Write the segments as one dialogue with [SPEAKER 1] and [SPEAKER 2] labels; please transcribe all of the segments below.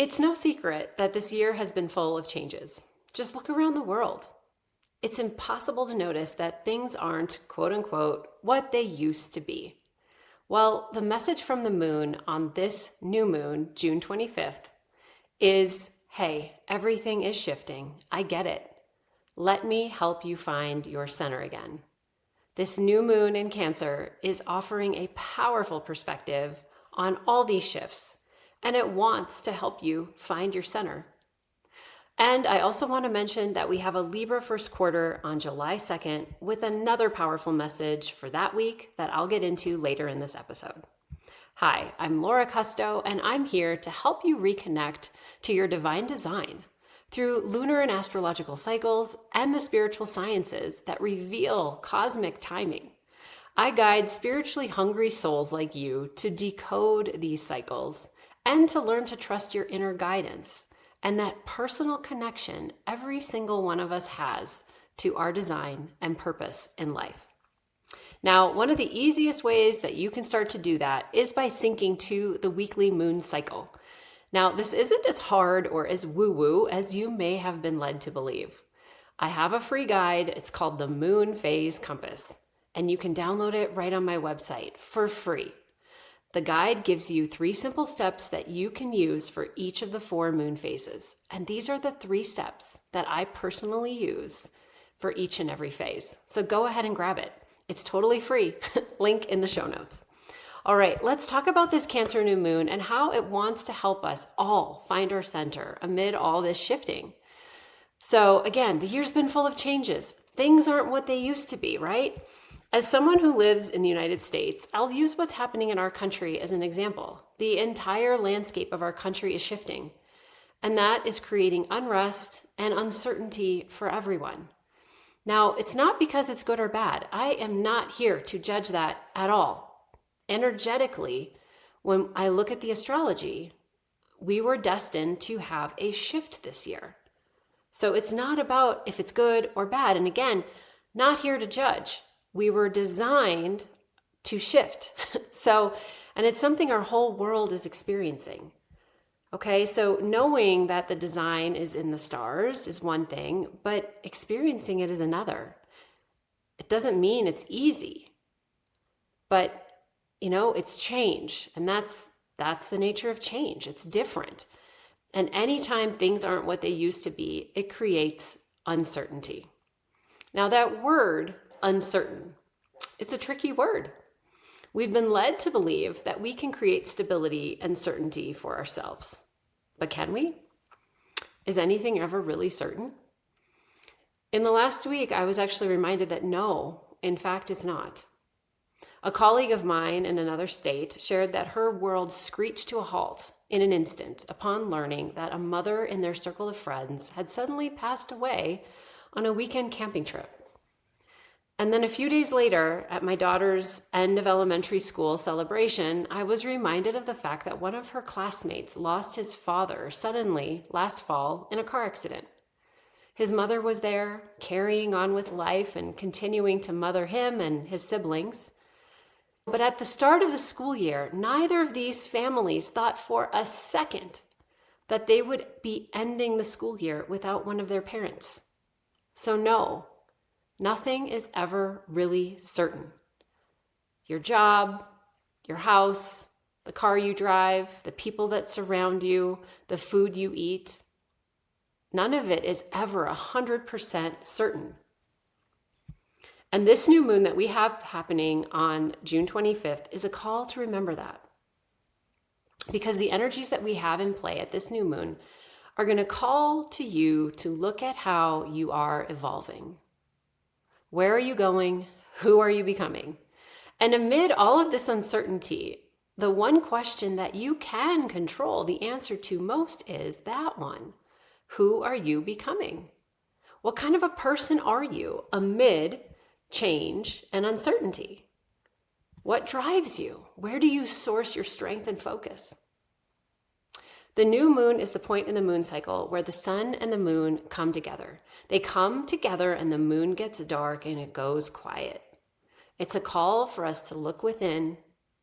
[SPEAKER 1] It's no secret that this year has been full of changes. Just look around the world. It's impossible to notice that things aren't, quote unquote, what they used to be. Well, the message from the moon on this new moon, June 25th, is, hey, everything is shifting. I get it. Let me help you find your center again. This new moon in Cancer is offering a powerful perspective on all these shifts, and it wants to help you find your center. And I also want to mention that we have a Libra First Quarter on July 2nd with another powerful message for that week that I'll get into later in this episode. Hi, I'm Laura Custo, and I'm here to help you reconnect to your divine design through lunar and astrological cycles and the spiritual sciences that reveal cosmic timing. I guide spiritually hungry souls like you to decode these cycles and to learn to trust your inner guidance and that personal connection every single one of us has to our design and purpose in life. Now, one of the easiest ways that you can start to do that is by syncing to the weekly moon cycle. Now, this isn't as hard or as woo-woo as you may have been led to believe. I have a free guide. It's called the Moon Phase Compass, and you can download it right on my website for free. The guide gives you 3 simple steps that you can use for each of the 4 moon phases. And these are the 3 steps that I personally use for each and every phase. So go ahead and grab it. It's totally free. Link in the show notes. All right, let's talk about this Cancer new moon and how it wants to help us all find our center amid all this shifting. So again, the year's been full of changes. Things aren't what they used to be, right? As someone who lives in the United States, I'll use what's happening in our country as an example. The entire landscape of our country is shifting, and that is creating unrest and uncertainty for everyone. Now, it's not because it's good or bad. I am not here to judge that at all. Energetically, when I look at the astrology, we were destined to have a shift this year. So it's not about if it's good or bad. And again, not here to judge. We were designed to shift. And it's something our whole world is experiencing. Okay, so knowing that the design is in the stars is one thing, but experiencing it is another. It doesn't mean it's easy, but it's change, and that's the nature of change. It's different. And anytime things aren't what they used to be, it creates uncertainty. Now that word, uncertain, it's a tricky word. We've been led to believe that we can create stability and certainty for ourselves. But can we? Is anything ever really certain? In the last week, I was actually reminded that no, in fact, it's not. A colleague of mine in another state shared that her world screeched to a halt in an instant upon learning that a mother in their circle of friends had suddenly passed away on a weekend camping trip. And then a few days later, at my daughter's end of elementary school celebration, I was reminded of the fact that one of her classmates lost his father suddenly last fall in a car accident. His mother was there, carrying on with life and continuing to mother him and his siblings. But at the start of the school year, neither of these families thought for a second that they would be ending the school year without one of their parents. So no, nothing is ever really certain. Your job, your house, the car you drive, the people that surround you, the food you eat, none of it is ever 100% certain. And this new moon that we have happening on June 25th is a call to remember that. Because the energies that we have in play at this new moon are going to call to you to look at how you are evolving. Where are you going? Who are you becoming? And amid all of this uncertainty, the one question that you can control the answer to most is that one. Who are you becoming? What kind of a person are you amid change and uncertainty? What drives you? Where do you source your strength and focus? The new moon is the point in the moon cycle where the sun and the moon come together. They come together and the moon gets dark and it goes quiet. It's a call for us to look within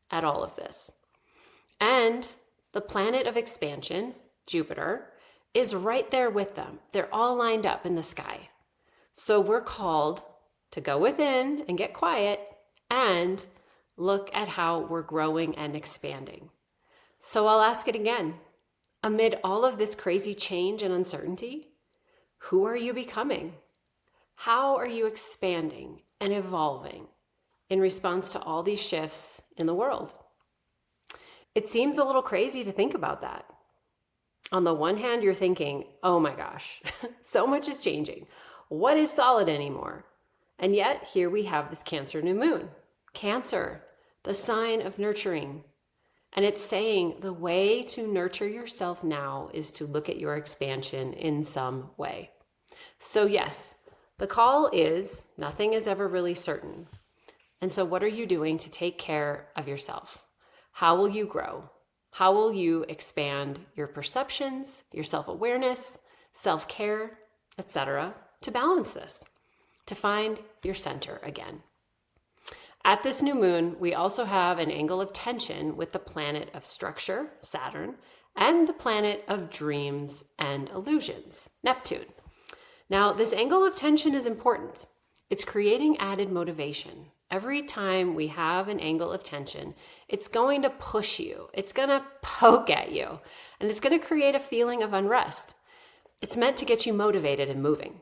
[SPEAKER 1] at all of this. And the planet of expansion, Jupiter, is right there with them. They're all lined up in the sky. So we're called to go within and get quiet and look at how we're growing and expanding. So I'll ask it again. Amid all of this crazy change and uncertainty, who are you becoming? How are you expanding and evolving in response to all these shifts in the world? It seems a little crazy to think about that. On the one hand, you're thinking, oh my gosh, so much is changing. What is solid anymore? And yet, here we have this Cancer new moon. Cancer, the sign of nurturing. And it's saying the way to nurture yourself now is to look at your expansion in some way. So yes, the call is nothing is ever really certain. And so what are you doing to take care of yourself? How will you grow? How will you expand your perceptions, your self-awareness, self-care, etc., to balance this, to find your center again? At this new moon, we also have an angle of tension with the planet of structure, Saturn, and the planet of dreams and illusions, Neptune. Now, this angle of tension is important. It's creating added motivation. Every time we have an angle of tension, it's going to push you. It's going to poke at you, and it's going to create a feeling of unrest. It's meant to get you motivated and moving.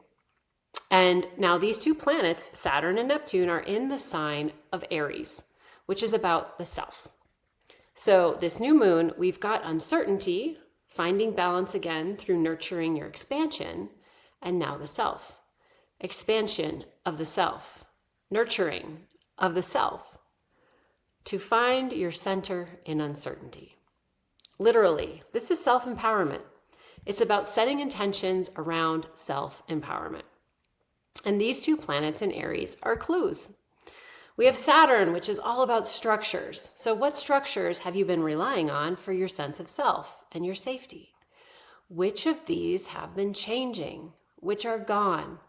[SPEAKER 1] And now these two planets, Saturn and Neptune, are in the sign of Aries, which is about the self. So this new moon, we've got uncertainty, finding balance again through nurturing your expansion, and now the self. Expansion of the self, nurturing of the self, to find your center in uncertainty. Literally, this is self-empowerment. It's about setting intentions around self-empowerment. And these two planets in Aries are clues. We have Saturn, which is all about structures. So what structures have you been relying on for your sense of self and your safety? Which of these have been changing? Which are gone?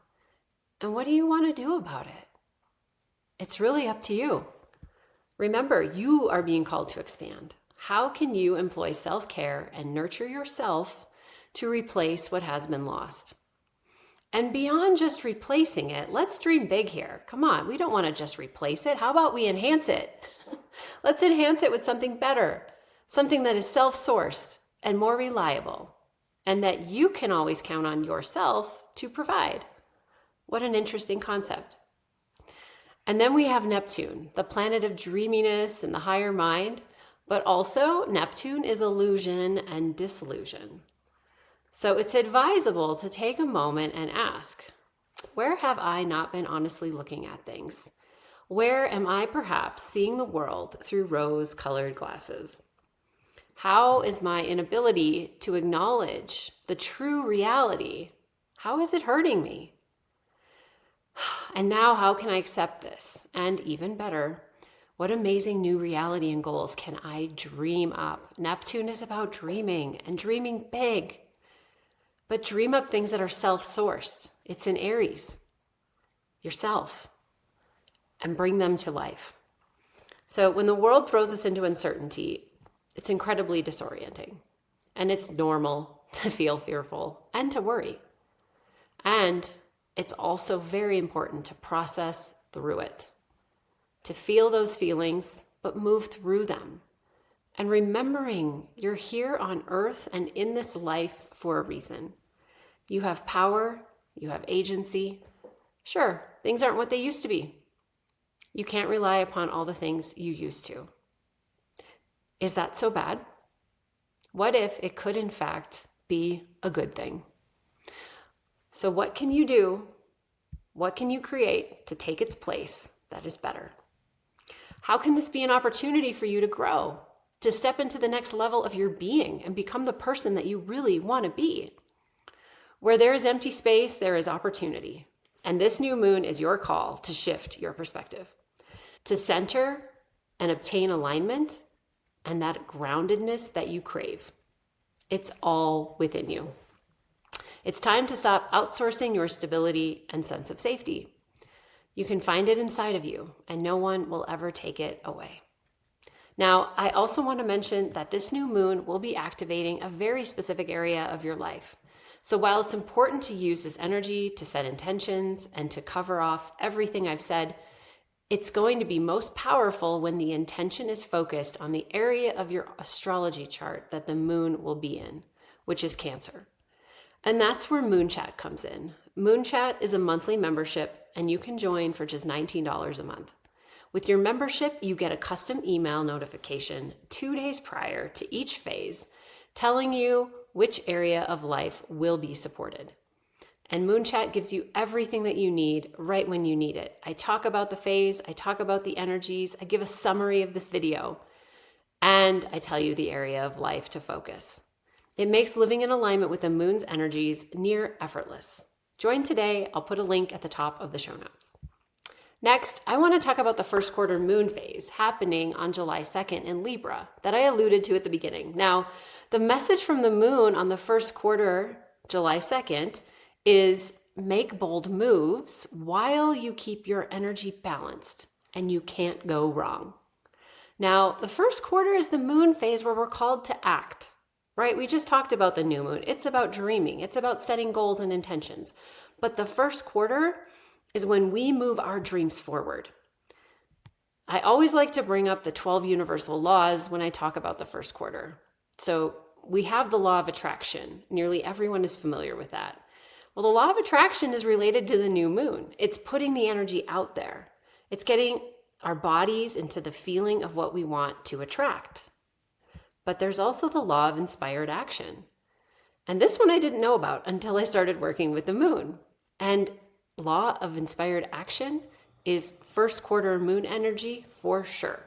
[SPEAKER 1] And what do you want to do about it? It's really up to you. Remember, you are being called to expand. How can you employ self-care and nurture yourself to replace what has been lost? And beyond just replacing it, let's dream big here. Come on, we don't want to just replace it. How about we enhance it? Let's enhance it with something better, something that is self-sourced and more reliable, and that you can always count on yourself to provide. What an interesting concept. And then we have Neptune, the planet of dreaminess and the higher mind, but also Neptune is illusion and disillusion. So it's advisable to take a moment and ask, where have I not been honestly looking at things? Where am I perhaps seeing the world through rose-colored glasses? How is my inability to acknowledge the true reality? How is it hurting me? And now how can I accept this? And even better, what amazing new reality and goals can I dream up? Neptune is about dreaming and dreaming big. But dream up things that are self-sourced. It's in Aries, yourself, and bring them to life. So when the world throws us into uncertainty, it's incredibly disorienting. And it's normal to feel fearful and to worry. And it's also very important to process through it, to feel those feelings, but move through them. And remembering you're here on earth and in this life for a reason. You have power, you have agency. Sure, things aren't what they used to be. You can't rely upon all the things you used to. Is that so bad? What if it could in fact be a good thing? So what can you do? What can you create to take its place that is better? How can this be an opportunity for you to grow? To step into the next level of your being and become the person that you really want to be. Where there is empty space, there is opportunity. And this new moon is your call to shift your perspective, to center and obtain alignment and that groundedness that you crave. It's all within you. It's time to stop outsourcing your stability and sense of safety. You can find it inside of you, and no one will ever take it away. Now, I also want to mention that this new moon will be activating a very specific area of your life. So while it's important to use this energy to set intentions and to cover off everything I've said, it's going to be most powerful when the intention is focused on the area of your astrology chart that the moon will be in, which is Cancer. And that's where Moon Chat comes in. Moon Chat is a monthly membership, and you can join for just $19 a month. With your membership, you get a custom email notification 2 days prior to each phase telling you which area of life will be supported. And Moon Chat gives you everything that you need right when you need it. I talk about the phase, I talk about the energies, I give a summary of this video, and I tell you the area of life to focus. It makes living in alignment with the moon's energies near effortless. Join today. I'll put a link at the top of the show notes. Next, I want to talk about the first quarter moon phase happening on July 2nd in Libra that I alluded to at the beginning. Now, the message from the moon on the first quarter, July 2nd, is make bold moves while you keep your energy balanced, and you can't go wrong. Now, the first quarter is the moon phase where we're called to act, right? We just talked about the new moon. It's about dreaming. It's about setting goals and intentions. But the first quarter is when we move our dreams forward. I always like to bring up the 12 universal laws when I talk about the first quarter. So we have the law of attraction. Nearly everyone is familiar with that. Well, the law of attraction is related to the new moon. It's putting the energy out there. It's getting our bodies into the feeling of what we want to attract. But there's also the law of inspired action. And this one I didn't know about until I started working with the moon. And law of inspired action is first quarter moon energy for sure.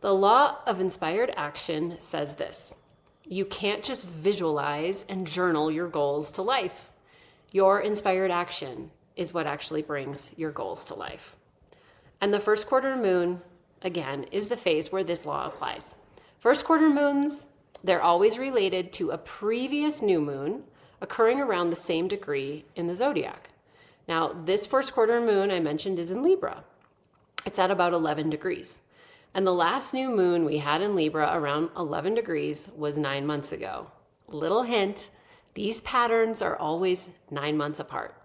[SPEAKER 1] The law of inspired action says this: you can't just visualize and journal your goals to life. Your inspired action is what actually brings your goals to life. And the first quarter moon, again, is the phase where this law applies. First quarter moons, they're always related to a previous new moon occurring around the same degree in the zodiac. Now, this first quarter moon I mentioned is in Libra. It's at about 11 degrees. And the last new moon we had in Libra around 11 degrees was 9 months ago. Little hint, these patterns are always 9 months apart.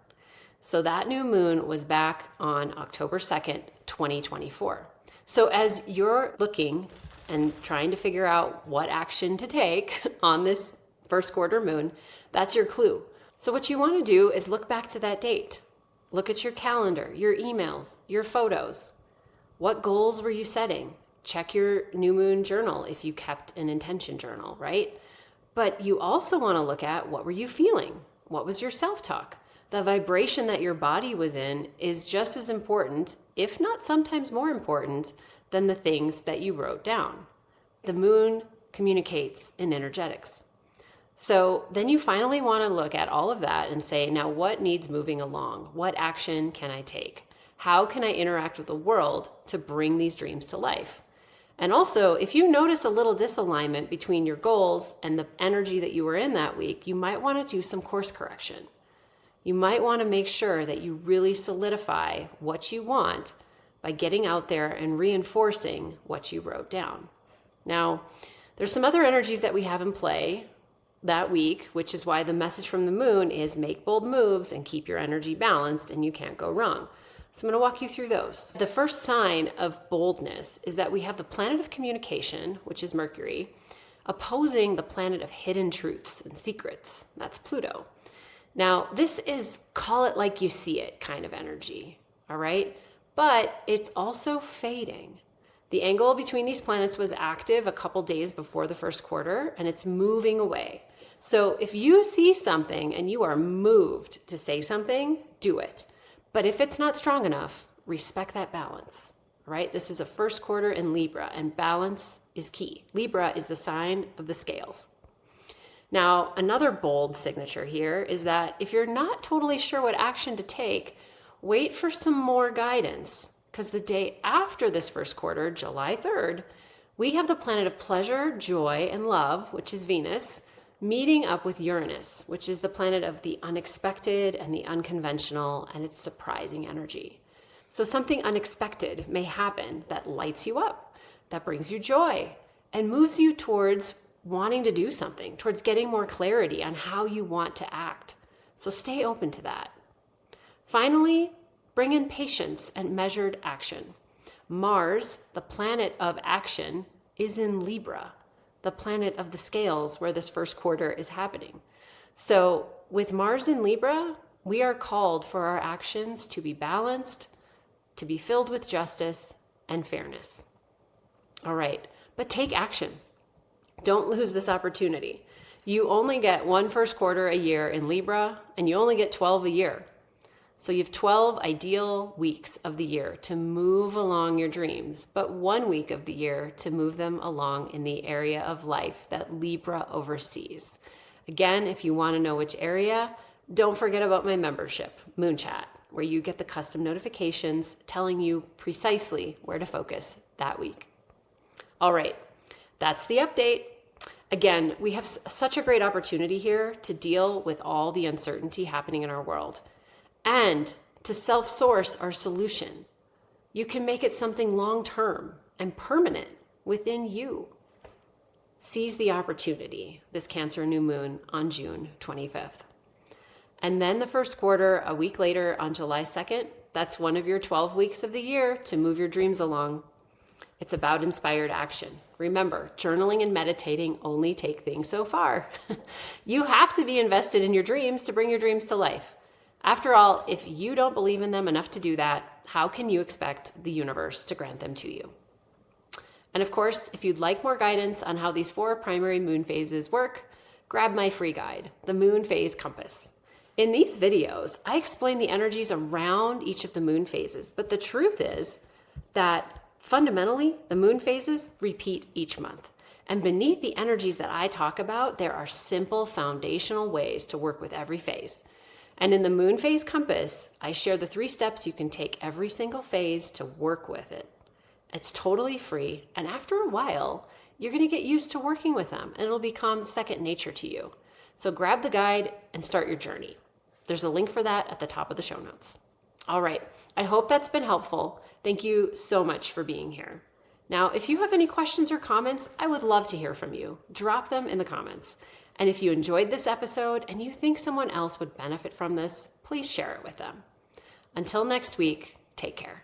[SPEAKER 1] So that new moon was back on October 2nd, 2024. So as you're looking and trying to figure out what action to take on this first quarter moon, that's your clue. So what you want to do is look back to that date. Look at your calendar, your emails, your photos. What goals were you setting? Check your new moon journal if you kept an intention journal, right? But you also want to look at what were you feeling? What was your self-talk? The vibration that your body was in is just as important, if not sometimes more important, than the things that you wrote down. The moon communicates in energetics. So then you finally want to look at all of that and say, now what needs moving along? What action can I take? How can I interact with the world to bring these dreams to life? And also, if you notice a little disalignment between your goals and the energy that you were in that week, you might want to do some course correction. You might want to make sure that you really solidify what you want by getting out there and reinforcing what you wrote down. Now, there's some other energies that we have in play that week, which is why the message from the moon is make bold moves and keep your energy balanced and you can't go wrong. So I'm going to walk you through those. The first sign of boldness is that we have the planet of communication, which is Mercury, opposing the planet of hidden truths and secrets. That's Pluto. Now, this is call it like you see it kind of energy, all right? But it's also fading. The angle between these planets was active a couple days before the first quarter, and it's moving away. So if you see something and you are moved to say something, do it. But if it's not strong enough, respect that balance, right? This is a first quarter in Libra, and balance is key. Libra is the sign of the scales. Now, another bold signature here is that if you're not totally sure what action to take, wait for some more guidance, because the day after this first quarter, July 3rd, we have the planet of pleasure, joy, and love, which is Venus, meeting up with Uranus, which is the planet of the unexpected and the unconventional and its surprising energy. So something unexpected may happen that lights you up. that brings you joy and moves you towards wanting to do something, towards getting more clarity on how you want to act. So stay open to that. Finally, bring in patience and measured action. Mars, the planet of action, is in Libra, the planet of the scales where this first quarter is happening. So with Mars in Libra, we are called for our actions to be balanced, to be filled with justice and fairness. All right, but take action. Don't lose this opportunity. You only get one first quarter a year in Libra, and you only get 12 a year. So you have 12 ideal weeks of the year to move along your dreams, but 1 week of the year to move them along in the area of life that Libra oversees. Again, if you want to know which area, don't forget about my membership, Moon Chat, where you get the custom notifications telling you precisely where to focus that week. All right, that's the update. Again, we have such a great opportunity here to deal with all the uncertainty happening in our world and to self-source our solution. You can make it something long-term and permanent within you. Seize the opportunity, this Cancer new moon on June 25th. And then the first quarter, a week later on July 2nd, that's one of your 12 weeks of the year to move your dreams along. It's about inspired action. Remember, journaling and meditating only take things so far. You have to be invested in your dreams to bring your dreams to life. After all, if you don't believe in them enough to do that, how can you expect the universe to grant them to you? And of course, if you'd like more guidance on how these 4 primary moon phases work, grab my free guide, the Moon Phase Compass. In these videos, I explain the energies around each of the moon phases, but the truth is that fundamentally, the moon phases repeat each month. And beneath the energies that I talk about, there are simple foundational ways to work with every phase. And in the Moon Phase Compass, I share the 3 steps you can take every single phase to work with it. It's totally free, and after a while, you're going to get used to working with them, and it'll become second nature to you. So grab the guide and start your journey. There's a link for that at the top of the show notes. All right, I hope that's been helpful. Thank you so much for being here. Now, if you have any questions or comments, I would love to hear from you. Drop them in the comments. And if you enjoyed this episode and you think someone else would benefit from this, please share it with them. Until next week, take care.